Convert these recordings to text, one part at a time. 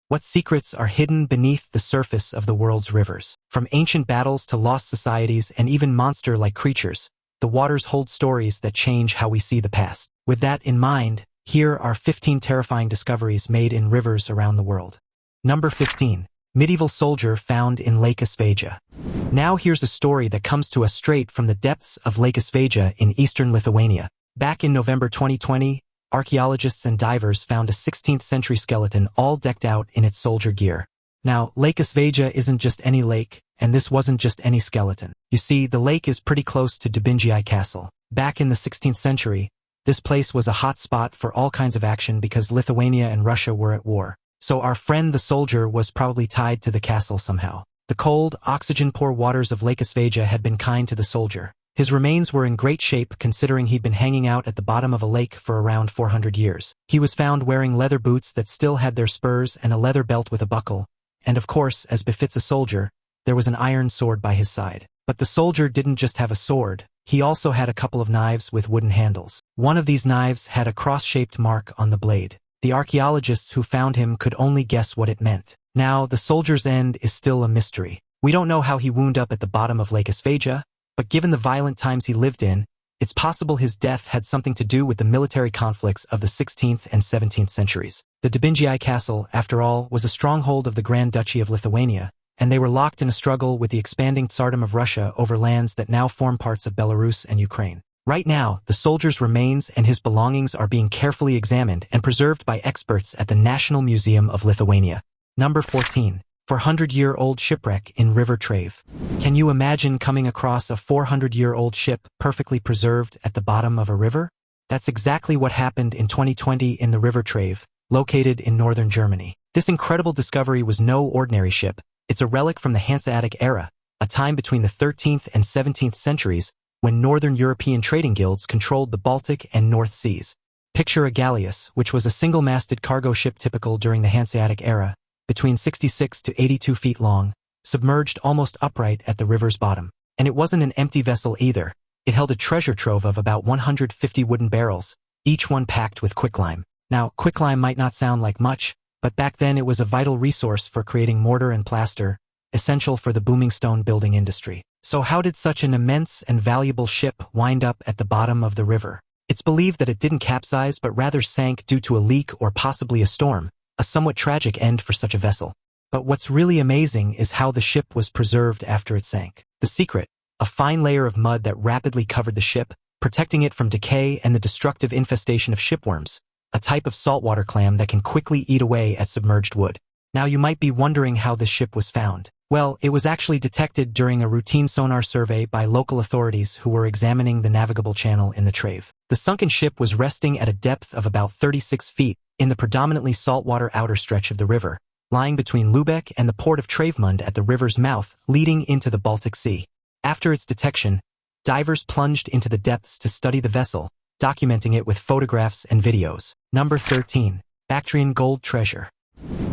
What secrets are hidden beneath the surface of the world's rivers? From ancient battles to lost societies and even monster-like creatures, the waters hold stories that change how we see the past. With that in mind, here are 15 terrifying discoveries made in rivers around the world. Number 15. Medieval soldier found in Lake Asveja. Now here's a story that comes to us straight from the depths of Lake Asveja in eastern Lithuania. Back in November 2020, archaeologists and divers found a 16th century skeleton all decked out in its soldier gear. Now, Lake Asveja isn't just any lake, and this wasn't just any skeleton. You see, the lake is pretty close to Dubingiai Castle. Back in the 16th century, this place was a hot spot for all kinds of action because Lithuania and Russia were at war. So our friend the soldier was probably tied to the castle somehow. The cold, oxygen-poor waters of Lake Asveja had been kind to the soldier. His remains were in great shape considering he'd been hanging out at the bottom of a lake for around 400 years. He was found wearing leather boots that still had their spurs and a leather belt with a buckle, and of course, as befits a soldier, there was an iron sword by his side. But the soldier didn't just have a sword, he also had a couple of knives with wooden handles. One of these knives had a cross-shaped mark on the blade. The archaeologists who found him could only guess what it meant. Now, the soldier's end is still a mystery. We don't know how he wound up at the bottom of Lake Asveja, but given the violent times he lived in, it's possible his death had something to do with the military conflicts of the 16th and 17th centuries. The Dubingiai Castle, after all, was a stronghold of the Grand Duchy of Lithuania, and they were locked in a struggle with the expanding Tsardom of Russia over lands that now form parts of Belarus and Ukraine. Right now, the soldier's remains and his belongings are being carefully examined and preserved by experts at the National Museum of Lithuania. Number 14. 400-year-old shipwreck in River Trave. Can you imagine coming across a 400-year-old ship perfectly preserved at the bottom of a river? That's exactly what happened in 2020 in the River Trave, located in northern Germany. This incredible discovery was no ordinary ship. It's a relic from the Hanseatic era, a time between the 13th and 17th centuries when northern European trading guilds controlled the Baltic and North Seas. Picture a galleass, which was a single-masted cargo ship typical during the Hanseatic era, between 66 to 82 feet long, submerged almost upright at the river's bottom. And it wasn't an empty vessel either. It held a treasure trove of about 150 wooden barrels, each one packed with quicklime. Now, quicklime might not sound like much, but back then it was a vital resource for creating mortar and plaster, essential for the booming stone building industry. So how did such an immense and valuable ship wind up at the bottom of the river? It's believed that it didn't capsize but rather sank due to a leak or possibly a storm, a somewhat tragic end for such a vessel. But what's really amazing is how the ship was preserved after it sank. The secret, a fine layer of mud that rapidly covered the ship, protecting it from decay and the destructive infestation of shipworms, a type of saltwater clam that can quickly eat away at submerged wood. Now you might be wondering how this ship was found. Well, it was actually detected during a routine sonar survey by local authorities who were examining the navigable channel in the Trave. The sunken ship was resting at a depth of about 36 feet in the predominantly saltwater outer stretch of the river, lying between Lübeck and the port of Travemünde at the river's mouth leading into the Baltic Sea. After its detection, divers plunged into the depths to study the vessel, documenting it with photographs and videos. Number 13. Bactrian gold treasure.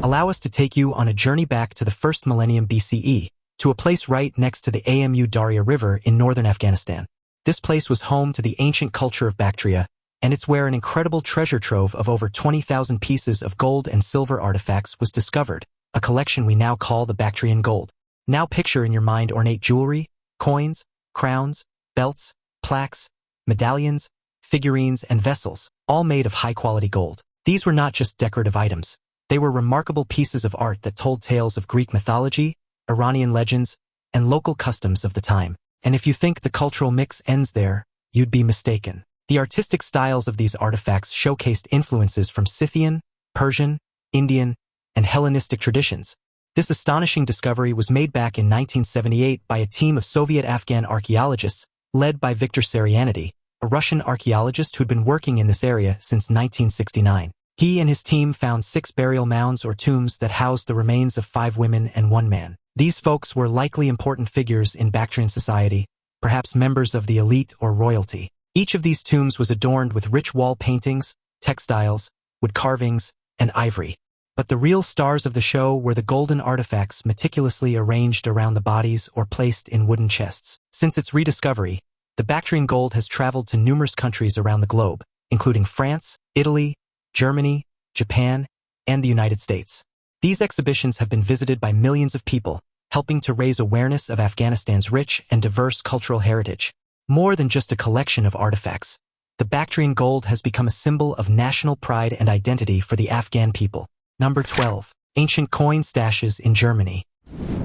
Allow us to take you on a journey back to the first millennium BCE, to a place right next to the Amu Darya River in northern Afghanistan. This place was home to the ancient culture of Bactria, and it's where an incredible treasure trove of over 20,000 pieces of gold and silver artifacts was discovered, a collection we now call the Bactrian gold. Now picture in your mind ornate jewelry, coins, crowns, belts, plaques, medallions, figurines, and vessels, all made of high-quality gold. These were not just decorative items. They were remarkable pieces of art that told tales of Greek mythology, Iranian legends, and local customs of the time. And if you think the cultural mix ends there, you'd be mistaken. The artistic styles of these artifacts showcased influences from Scythian, Persian, Indian, and Hellenistic traditions. This astonishing discovery was made back in 1978 by a team of Soviet-Afghan archaeologists led by Viktor Sarianity, a Russian archaeologist who'd been working in this area since 1969. He and his team found 6 burial mounds or tombs that housed the remains of 5 women and 1 man. These folks were likely important figures in Bactrian society, perhaps members of the elite or royalty. Each of these tombs was adorned with rich wall paintings, textiles, wood carvings, and ivory. But the real stars of the show were the golden artifacts meticulously arranged around the bodies or placed in wooden chests. Since its rediscovery, the Bactrian gold has traveled to numerous countries around the globe, including France, Italy, Germany, Japan, and the United States. These exhibitions have been visited by millions of people, helping to raise awareness of Afghanistan's rich and diverse cultural heritage. More than just a collection of artifacts, the Bactrian gold has become a symbol of national pride and identity for the Afghan people. Number 12. Ancient coin stashes in Germany.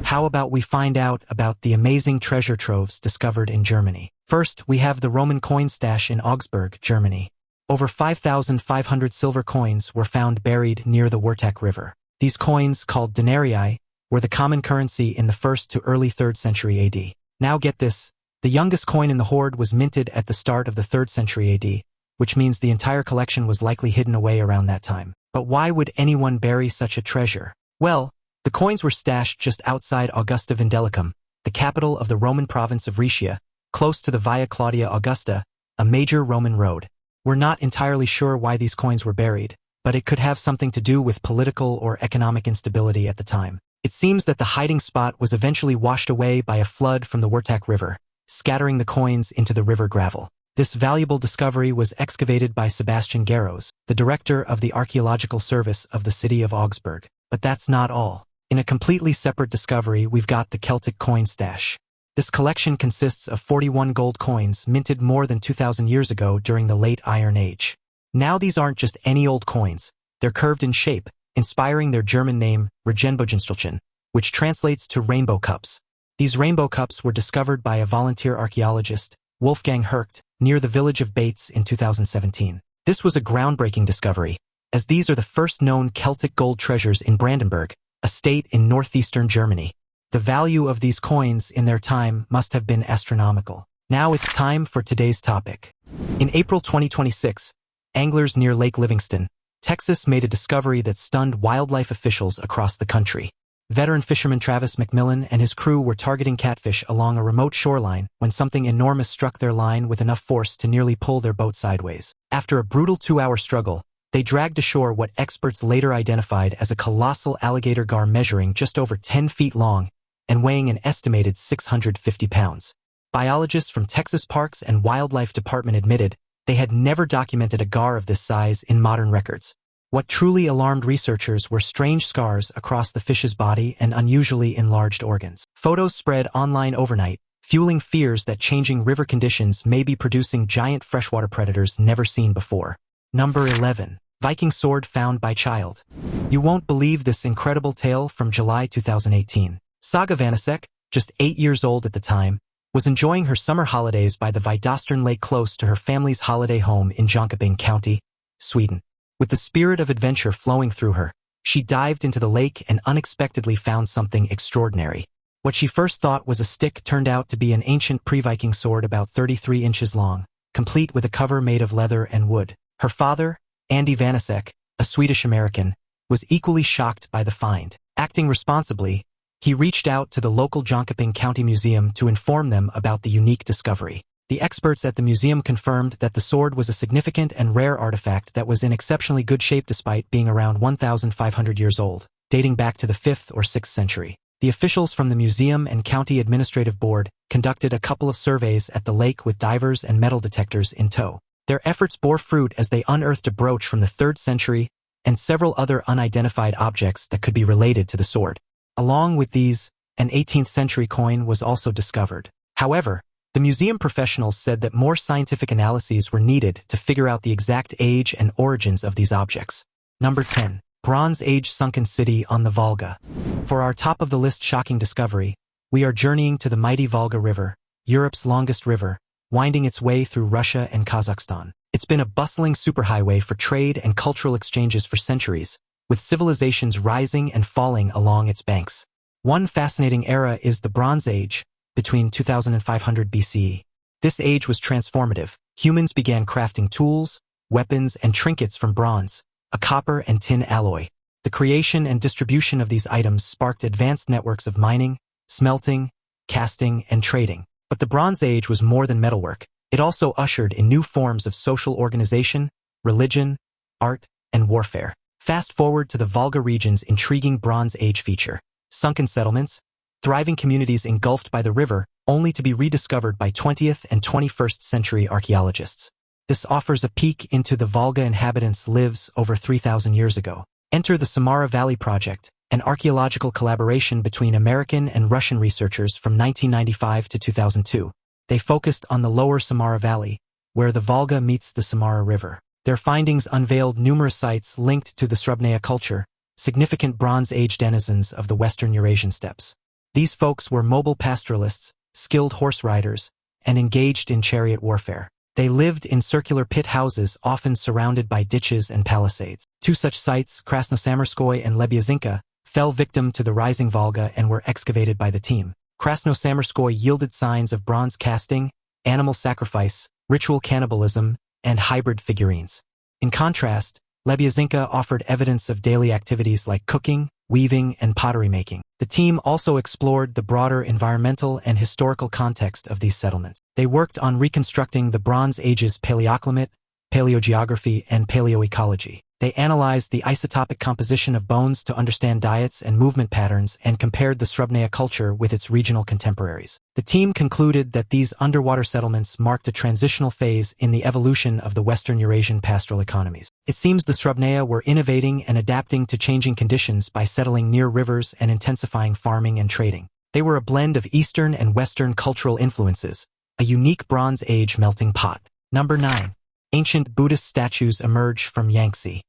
How about we find out about the amazing treasure troves discovered in Germany? First, we have the Roman coin stash in Augsburg, Germany. Over 5,500 silver coins were found buried near the Wurtach River. These coins, called denarii, were the common currency in the 1st to early 3rd century AD. Now get this, the youngest coin in the hoard was minted at the start of the 3rd century AD, which means the entire collection was likely hidden away around that time. But why would anyone bury such a treasure? Well, the coins were stashed just outside Augusta Vindelicum, the capital of the Roman province of Rhaetia, close to the Via Claudia Augusta, a major Roman road. We're not entirely sure why these coins were buried, but it could have something to do with political or economic instability at the time. It seems that the hiding spot was eventually washed away by a flood from the Wurtach River, scattering the coins into the river gravel. This valuable discovery was excavated by Sebastian Garros, the director of the Archaeological Service of the city of Augsburg. But that's not all. In a completely separate discovery, we've got the Celtic coin stash. This collection consists of 41 gold coins minted more than 2,000 years ago during the Late Iron Age. Now these aren't just any old coins, they're curved in shape, inspiring their German name, Regenbogenstückchen, which translates to rainbow cups. These rainbow cups were discovered by a volunteer archaeologist, Wolfgang Hercht, near the village of Bates in 2017. This was a groundbreaking discovery, as these are the first known Celtic gold treasures in Brandenburg, a state in northeastern Germany. The value of these coins in their time must have been astronomical. Now it's time for today's topic. In April 2026, anglers near Lake Livingston, Texas made a discovery that stunned wildlife officials across the country. Veteran fisherman Travis McMillan and his crew were targeting catfish along a remote shoreline when something enormous struck their line with enough force to nearly pull their boat sideways. After a brutal 2-hour struggle, they dragged ashore what experts later identified as a colossal alligator gar measuring just over 10 feet long and weighing an estimated 650 pounds. Biologists from Texas Parks and Wildlife Department admitted they had never documented a gar of this size in modern records. What truly alarmed researchers were strange scars across the fish's body and unusually enlarged organs. Photos spread online overnight, fueling fears that changing river conditions may be producing giant freshwater predators never seen before. Number 11. Viking sword found by child. You won't believe this incredible tale from July 2018. Saga Vanesek, just 8 years old at the time, was enjoying her summer holidays by the Vidostern Lake close to her family's holiday home in Jönköping County, Sweden. With the spirit of adventure flowing through her, she dived into the lake and unexpectedly found something extraordinary. What she first thought was a stick turned out to be an ancient pre-Viking sword about 33 inches long, complete with a cover made of leather and wood. Her father, Andy Vanesek, a Swedish-American, was equally shocked by the find. Acting responsibly, he reached out to the local Jönköping County Museum to inform them about the unique discovery. The experts at the museum confirmed that the sword was a significant and rare artifact that was in exceptionally good shape despite being around 1,500 years old, dating back to the 5th or 6th century. The officials from the museum and county administrative board conducted a couple of surveys at the lake with divers and metal detectors in tow. Their efforts bore fruit as they unearthed a brooch from the 3rd century and several other unidentified objects that could be related to the sword. Along with these, an 18th century coin was also discovered. However, the museum professionals said that more scientific analyses were needed to figure out the exact age and origins of these objects. Number 10. Bronze Age sunken city on the Volga. For our top-of-the-list shocking discovery, we are journeying to the mighty Volga River, Europe's longest river, winding its way through Russia and Kazakhstan. It's been a bustling superhighway for trade and cultural exchanges for centuries, with civilizations rising and falling along its banks. One fascinating era is the Bronze Age, between 2500 BCE. This age was transformative. Humans began crafting tools, weapons, and trinkets from bronze, a copper and tin alloy. The creation and distribution of these items sparked advanced networks of mining, smelting, casting, and trading. But the Bronze Age was more than metalwork. It also ushered in new forms of social organization, religion, art, and warfare. Fast forward to the Volga region's intriguing Bronze Age feature. Sunken settlements, thriving communities engulfed by the river, only to be rediscovered by 20th and 21st century archaeologists. This offers a peek into the Volga inhabitants' lives over 3,000 years ago. Enter the Samara Valley Project, an archaeological collaboration between American and Russian researchers from 1995 to 2002. They focused on the lower Samara Valley, where the Volga meets the Samara River. Their findings unveiled numerous sites linked to the Srubnaya culture, significant Bronze Age denizens of the western Eurasian steppes. These folks were mobile pastoralists, skilled horse riders, and engaged in chariot warfare. They lived in circular pit houses often surrounded by ditches and palisades. Two such sites, Krasnosamarskoye and Lebyazinka, fell victim to the rising Volga and were excavated by the team. Krasnosamarskoye yielded signs of bronze casting, animal sacrifice, ritual cannibalism, and hybrid figurines. In contrast, Lebyazinka offered evidence of daily activities like cooking, weaving, and pottery making. The team also explored the broader environmental and historical context of these settlements. They worked on reconstructing the Bronze Age's paleoclimate, paleogeography, and paleoecology. They analyzed the isotopic composition of bones to understand diets and movement patterns and compared the Srubnaya culture with its regional contemporaries. The team concluded that these underwater settlements marked a transitional phase in the evolution of the Western Eurasian pastoral economies. It seems the Srubnaya were innovating and adapting to changing conditions by settling near rivers and intensifying farming and trading. They were a blend of Eastern and Western cultural influences, a unique Bronze Age melting pot. Number 9. Ancient Buddhist statues emerge from Yangtze.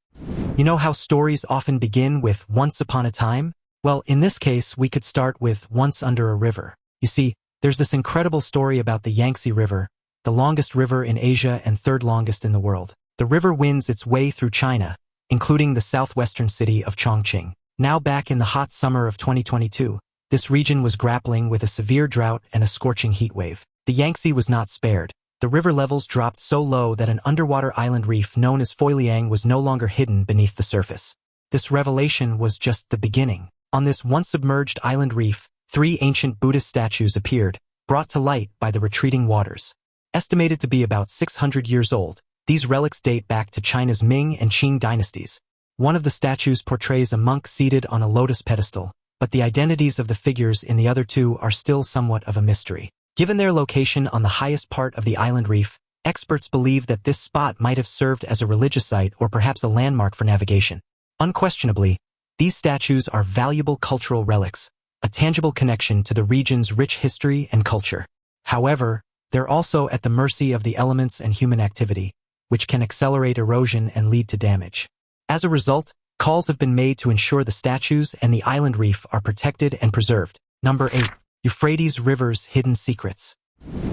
You know how stories often begin with once upon a time? Well, in this case, we could start with once under a river. You see, there's this incredible story about the Yangtze River, the longest river in Asia and third longest in the world. The river winds its way through China, including the southwestern city of Chongqing. Now back in the hot summer of 2022, this region was grappling with a severe drought and a scorching heat wave. The Yangtze was not spared. The river levels dropped so low that an underwater island reef known as Foiliang was no longer hidden beneath the surface. This revelation was just the beginning. On this once submerged island reef, 3 ancient Buddhist statues appeared, brought to light by the retreating waters. Estimated to be about 600 years old, these relics date back to China's Ming and Qing dynasties. One of the statues portrays a monk seated on a lotus pedestal, but the identities of the figures in the other 2 are still somewhat of a mystery. Given their location on the highest part of the island reef, experts believe that this spot might have served as a religious site or perhaps a landmark for navigation. Unquestionably, these statues are valuable cultural relics, a tangible connection to the region's rich history and culture. However, they're also at the mercy of the elements and human activity, which can accelerate erosion and lead to damage. As a result, calls have been made to ensure the statues and the island reef are protected and preserved. Number 8. Euphrates River's hidden secrets.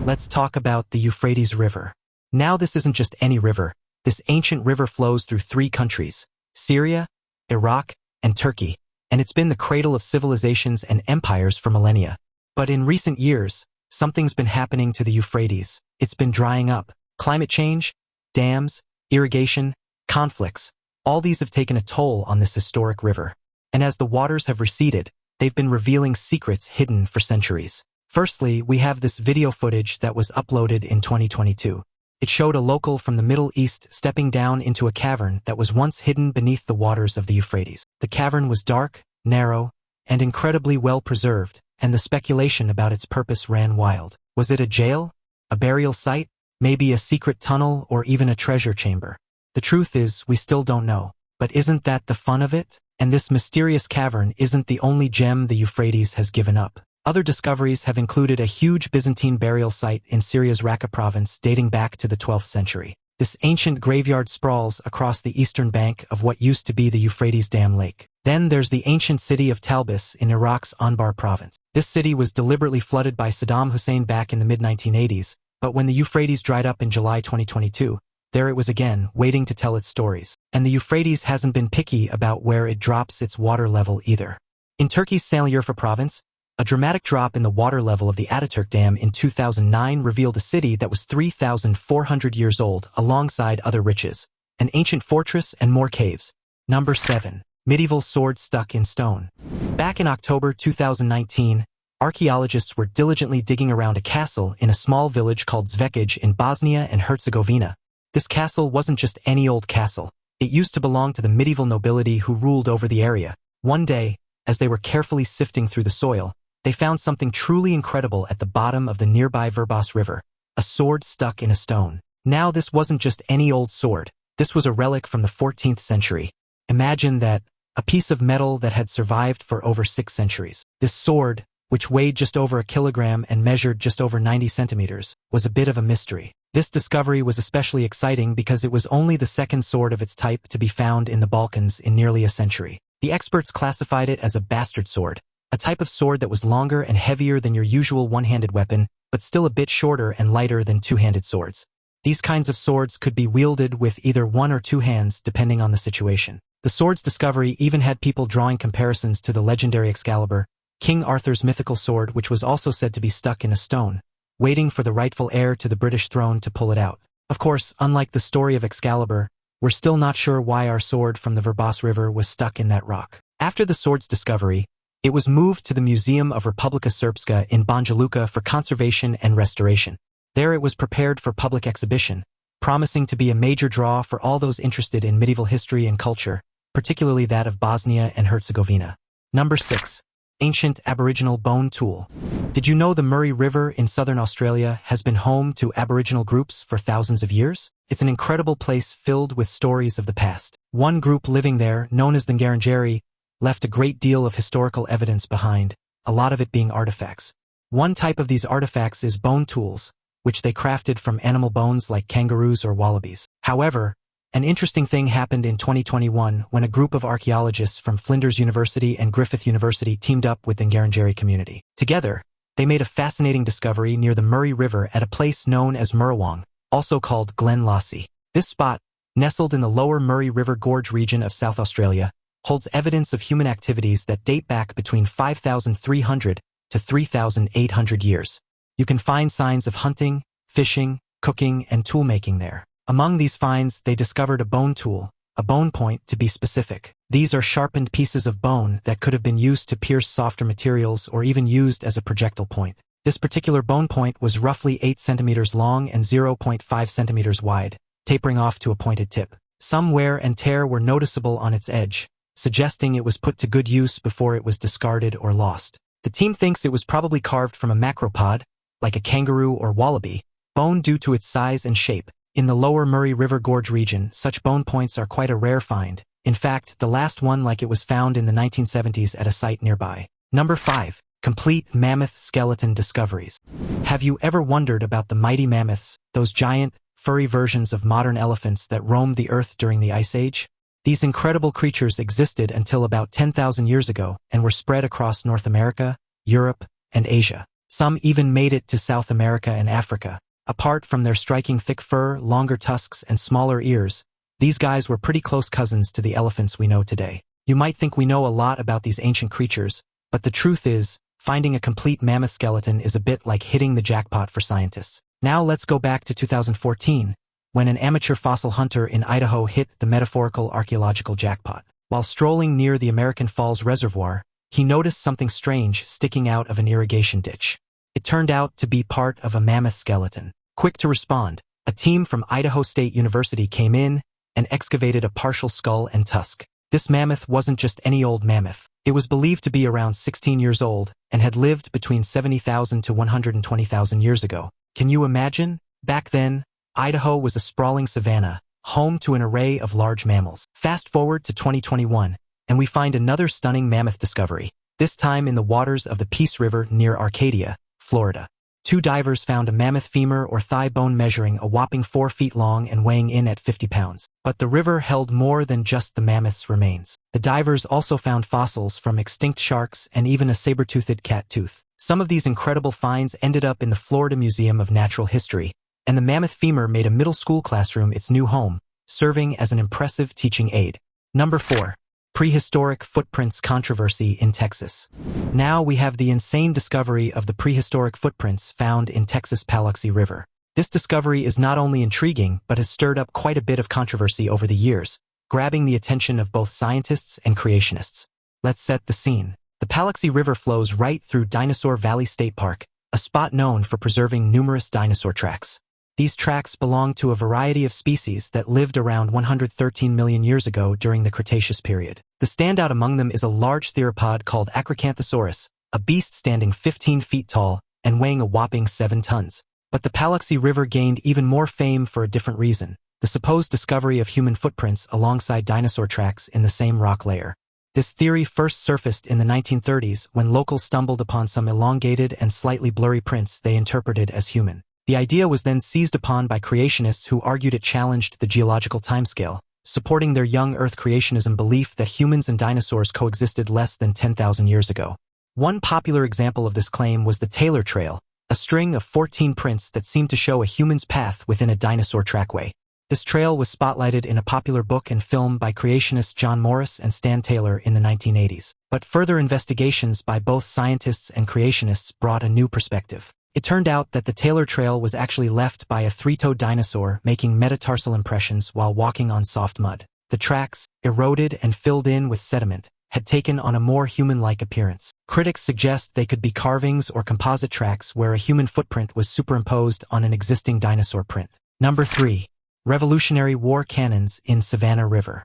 Let's talk about the Euphrates River. Now this isn't just any river. This ancient river flows through 3 countries, Syria, Iraq, and Turkey, and it's been the cradle of civilizations and empires for millennia. But in recent years, something's been happening to the Euphrates. It's been drying up. Climate change, dams, irrigation, conflicts, all these have taken a toll on this historic river. And as the waters have receded, they've been revealing secrets hidden for centuries. Firstly, we have this video footage that was uploaded in 2022. It showed a local from the Middle East stepping down into a cavern that was once hidden beneath the waters of the Euphrates. The cavern was dark, narrow, and incredibly well preserved, and the speculation about its purpose ran wild. Was it a jail? A burial site? Maybe a secret tunnel or even a treasure chamber? The truth is, we still don't know. But isn't that the fun of it? And this mysterious cavern isn't the only gem the Euphrates has given up. Other discoveries have included a huge Byzantine burial site in Syria's Raqqa province dating back to the 12th century. This ancient graveyard sprawls across the eastern bank of what used to be the Euphrates Dam Lake. Then there's the ancient city of Talbis in Iraq's Anbar province. This city was deliberately flooded by Saddam Hussein back in the mid-1980s, but when the Euphrates dried up in July 2022, there it was again, waiting to tell its stories. And the Euphrates hasn't been picky about where it drops its water level either. In Turkey's Sanliurfa province, a dramatic drop in the water level of the Ataturk Dam in 2009 revealed a city that was 3,400 years old alongside other riches, an ancient fortress and more caves. Number 7. Medieval sword stuck in stone. Back in October 2019, archaeologists were diligently digging around a castle in a small village called Zvekaj in Bosnia and Herzegovina. This castle wasn't just any old castle. It used to belong to the medieval nobility who ruled over the area. One day, as they were carefully sifting through the soil, they found something truly incredible at the bottom of the nearby Vrbas River, a sword stuck in a stone. Now this wasn't just any old sword. This was a relic from the 14th century. Imagine that, a piece of metal that had survived for over 6 centuries. This sword, which weighed just over a kilogram and measured just over 90 centimeters, was a bit of a mystery. This discovery was especially exciting because it was only the second sword of its type to be found in the Balkans in nearly a century. The experts classified it as a bastard sword, a type of sword that was longer and heavier than your usual one-handed weapon, but still a bit shorter and lighter than two-handed swords. These kinds of swords could be wielded with either one or two hands depending on the situation. The sword's discovery even had people drawing comparisons to the legendary Excalibur, King Arthur's mythical sword, which was also said to be stuck in a stone, waiting for the rightful heir to the British throne to pull it out. Of course, unlike the story of Excalibur, we're still not sure why our sword from the Verbas River was stuck in that rock. After the sword's discovery, it was moved to the Museum of Republika Srpska in Banja Luka for conservation and restoration. There it was prepared for public exhibition, promising to be a major draw for all those interested in medieval history and culture, particularly that of Bosnia and Herzegovina. Number 6. Ancient Aboriginal Bone Tool. Did you know the Murray River in southern Australia has been home to Aboriginal groups for thousands of years? It's an incredible place filled with stories of the past. One group living there, known as the Ngarrindjeri, left a great deal of historical evidence behind, a lot of it being artifacts. One type of these artifacts is bone tools, which they crafted from animal bones like kangaroos or wallabies. However, an interesting thing happened in 2021 when a group of archaeologists from Flinders University and Griffith University teamed up with the Ngarrindjeri community. Together, they made a fascinating discovery near the Murray River at a place known as Murrawong, also called Glen Lassie. This spot, nestled in the lower Murray River Gorge region of South Australia, holds evidence of human activities that date back between 5,300 to 3,800 years. You can find signs of hunting, fishing, cooking, and tool-making there. Among these finds, they discovered a bone tool, a bone point to be specific. These are sharpened pieces of bone that could have been used to pierce softer materials or even used as a projectile point. This particular bone point was roughly 8 centimeters long and 0.5 centimeters wide, tapering off to a pointed tip. Some wear and tear were noticeable on its edge, suggesting it was put to good use before it was discarded or lost. The team thinks it was probably carved from a macropod, like a kangaroo or wallaby, bone due to its size and shape. In the lower Murray River Gorge region, such bone points are quite a rare find. In fact, the last one like it was found in the 1970s at a site nearby. Number 5. Complete mammoth skeleton discoveries. Have you ever wondered about the mighty mammoths, those giant, furry versions of modern elephants that roamed the earth during the Ice Age? These incredible creatures existed until about 10,000 years ago and were spread across North America, Europe, and Asia. Some even made it to South America and Africa. Apart from their striking thick fur, longer tusks, and smaller ears, these guys were pretty close cousins to the elephants we know today. You might think we know a lot about these ancient creatures, but the truth is, finding a complete mammoth skeleton is a bit like hitting the jackpot for scientists. Now let's go back to 2014, when an amateur fossil hunter in Idaho hit the metaphorical archaeological jackpot. While strolling near the American Falls Reservoir, he noticed something strange sticking out of an irrigation ditch. It turned out to be part of a mammoth skeleton. Quick to respond, a team from Idaho State University came in and excavated a partial skull and tusk. This mammoth wasn't just any old mammoth. It was believed to be around 16 years old and had lived between 70,000 to 120,000 years ago. Can you imagine? Back then, Idaho was a sprawling savanna, home to an array of large mammals. Fast forward to 2021, and we find another stunning mammoth discovery, this time in the waters of the Peace River near Arcadia, Florida. 2 divers found a mammoth femur or thigh bone measuring a whopping 4 feet long and weighing in at 50 pounds. But the river held more than just the mammoth's remains. The divers also found fossils from extinct sharks and even a saber-toothed cat tooth. Some of these incredible finds ended up in the Florida Museum of Natural History, and the mammoth femur made a middle school classroom its new home, serving as an impressive teaching aid. Number 4. Prehistoric footprints controversy in Texas. Now we have the insane discovery of the prehistoric footprints found in Texas' Paluxy River. This discovery is not only intriguing but has stirred up quite a bit of controversy over the years, grabbing the attention of both scientists and creationists. Let's set the scene. The Paluxy River flows right through Dinosaur Valley State Park, a spot known for preserving numerous dinosaur tracks. These tracks belong to a variety of species that lived around 113 million years ago during the Cretaceous period. The standout among them is a large theropod called Acrocanthosaurus, a beast standing 15 feet tall and weighing a whopping 7 tons. But the Paluxy River gained even more fame for a different reason: the supposed discovery of human footprints alongside dinosaur tracks in the same rock layer. This theory first surfaced in the 1930s when locals stumbled upon some elongated and slightly blurry prints they interpreted as human. The idea was then seized upon by creationists who argued it challenged the geological timescale, supporting their young Earth creationism belief that humans and dinosaurs coexisted less than 10,000 years ago. One popular example of this claim was the Taylor Trail, a string of 14 prints that seemed to show a human's path within a dinosaur trackway. This trail was spotlighted in a popular book and film by creationists John Morris and Stan Taylor in the 1980s. But further investigations by both scientists and creationists brought a new perspective. It turned out that the Taylor Trail was actually left by a three-toed dinosaur making metatarsal impressions while walking on soft mud. The tracks, eroded and filled in with sediment, had taken on a more human-like appearance. Critics suggest they could be carvings or composite tracks where a human footprint was superimposed on an existing dinosaur print. Number 3. Revolutionary War Cannons in Savannah River.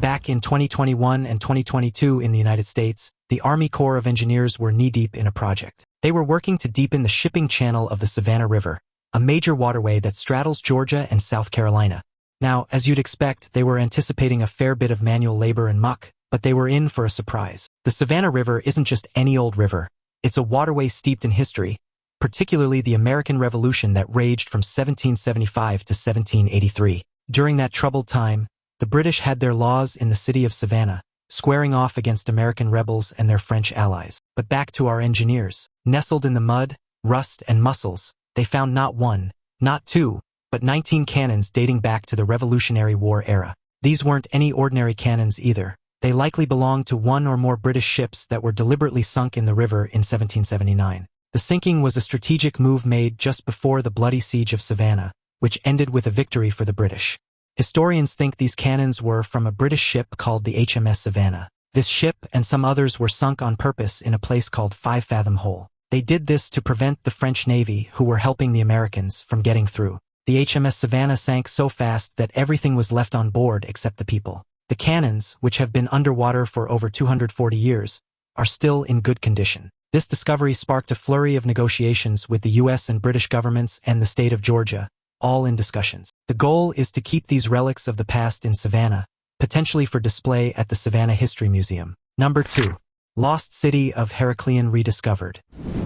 Back in 2021 and 2022 in the United States, the Army Corps of Engineers were knee-deep in a project. They were working to deepen the shipping channel of the Savannah River, a major waterway that straddles Georgia and South Carolina. Now, as you'd expect, they were anticipating a fair bit of manual labor and muck, but they were in for a surprise. The Savannah River isn't just any old river. It's a waterway steeped in history, particularly the American Revolution that raged from 1775 to 1783. During that troubled time, the British had their laws in the city of Savannah, squaring off against American rebels and their French allies. But back to our engineers. Nestled in the mud, rust, and mussels, they found not one, not two, but 19 cannons dating back to the Revolutionary War era. These weren't any ordinary cannons either. They likely belonged to one or more British ships that were deliberately sunk in the river in 1779. The sinking was a strategic move made just before the bloody siege of Savannah, which ended with a victory for the British. Historians think these cannons were from a British ship called the HMS Savannah. This ship and some others were sunk on purpose in a place called 5 Fathom Hole. They did this to prevent the French Navy, who were helping the Americans, from getting through. The HMS Savannah sank so fast that everything was left on board except the people. The cannons, which have been underwater for over 240 years, are still in good condition. This discovery sparked a flurry of negotiations with the US and British governments and the state of Georgia, all in discussions. The goal is to keep these relics of the past in Savannah, potentially for display at the Savannah History Museum. Number 2. Lost City of Heracleion rediscovered.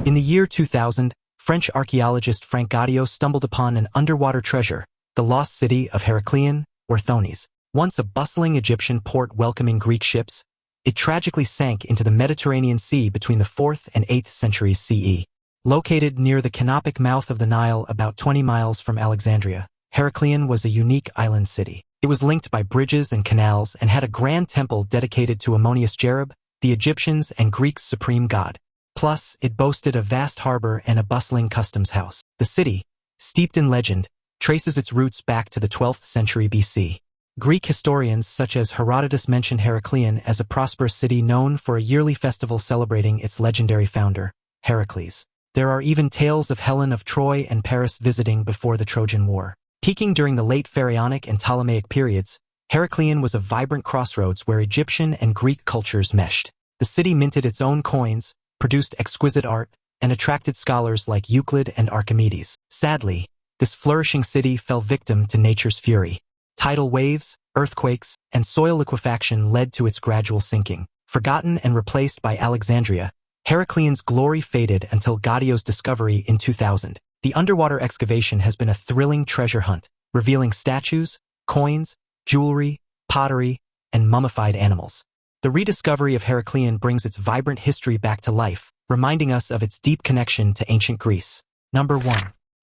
In the year 2000, French archaeologist Frank Gaudio stumbled upon an underwater treasure, the lost city of Heracleion, or Thonis. Once a bustling Egyptian port welcoming Greek ships, it tragically sank into the Mediterranean Sea between the 4th and 8th centuries CE. Located near the canopic mouth of the Nile about 20 miles from Alexandria, Heracleion was a unique island city. It was linked by bridges and canals and had a grand temple dedicated to Ammonius Gerib, the Egyptians' and Greeks' supreme god. Plus, it boasted a vast harbor and a bustling customs house. The city, steeped in legend, traces its roots back to the 12th century BC. Greek historians such as Herodotus mention Heracleion as a prosperous city known for a yearly festival celebrating its legendary founder, Heracles. There are even tales of Helen of Troy and Paris visiting before the Trojan War. Peaking during the late Pharaonic and Ptolemaic periods, Heracleion was a vibrant crossroads where Egyptian and Greek cultures meshed. The city minted its own coins, produced exquisite art, and attracted scholars like Euclid and Archimedes. Sadly, this flourishing city fell victim to nature's fury. Tidal waves, earthquakes, and soil liquefaction led to its gradual sinking. Forgotten and replaced by Alexandria, Heracleion's glory faded until Gaudio's discovery in 2000. The underwater excavation has been a thrilling treasure hunt, revealing statues, coins, jewelry, pottery, and mummified animals. The rediscovery of Heracleion brings its vibrant history back to life, reminding us of its deep connection to ancient Greece. Number 1.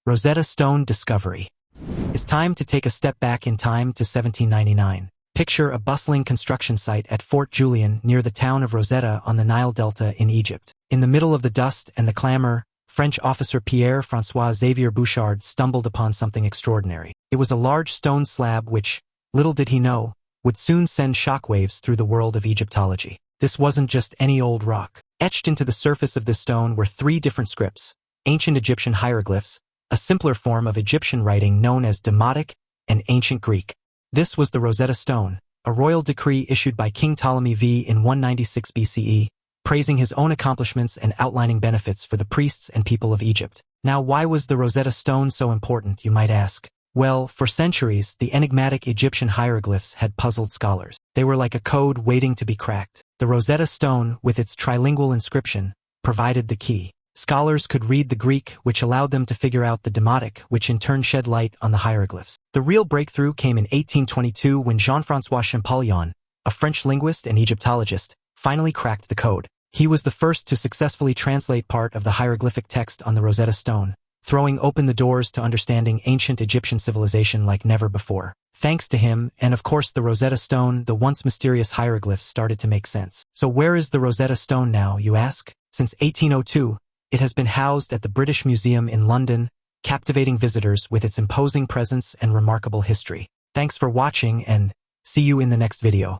Rosetta Stone discovery. It's time to take a step back in time to 1799. Picture a bustling construction site at Fort Julian near the town of Rosetta on the Nile Delta in Egypt. In the middle of the dust and the clamor, French officer Pierre-François Xavier Bouchard stumbled upon something extraordinary. It was a large stone slab which, little did he know, would soon send shockwaves through the world of Egyptology. This wasn't just any old rock. Etched into the surface of this stone were 3 different scripts: ancient Egyptian hieroglyphs, a simpler form of Egyptian writing known as Demotic, and ancient Greek. This was the Rosetta Stone, a royal decree issued by King Ptolemy V in 196 BCE, praising his own accomplishments and outlining benefits for the priests and people of Egypt. Now, why was the Rosetta Stone so important, you might ask? Well, for centuries, the enigmatic Egyptian hieroglyphs had puzzled scholars. They were like a code waiting to be cracked. The Rosetta Stone, with its trilingual inscription, provided the key. Scholars could read the Greek, which allowed them to figure out the Demotic, which in turn shed light on the hieroglyphs. The real breakthrough came in 1822 when Jean-François Champollion, a French linguist and Egyptologist, finally cracked the code. He was the first to successfully translate part of the hieroglyphic text on the Rosetta Stone, throwing open the doors to understanding ancient Egyptian civilization like never before. Thanks to him, and of course the Rosetta Stone, the once mysterious hieroglyphs started to make sense. So where is the Rosetta Stone now, you ask? Since 1802, it has been housed at the British Museum in London, captivating visitors with its imposing presence and remarkable history. Thanks for watching and see you in the next video.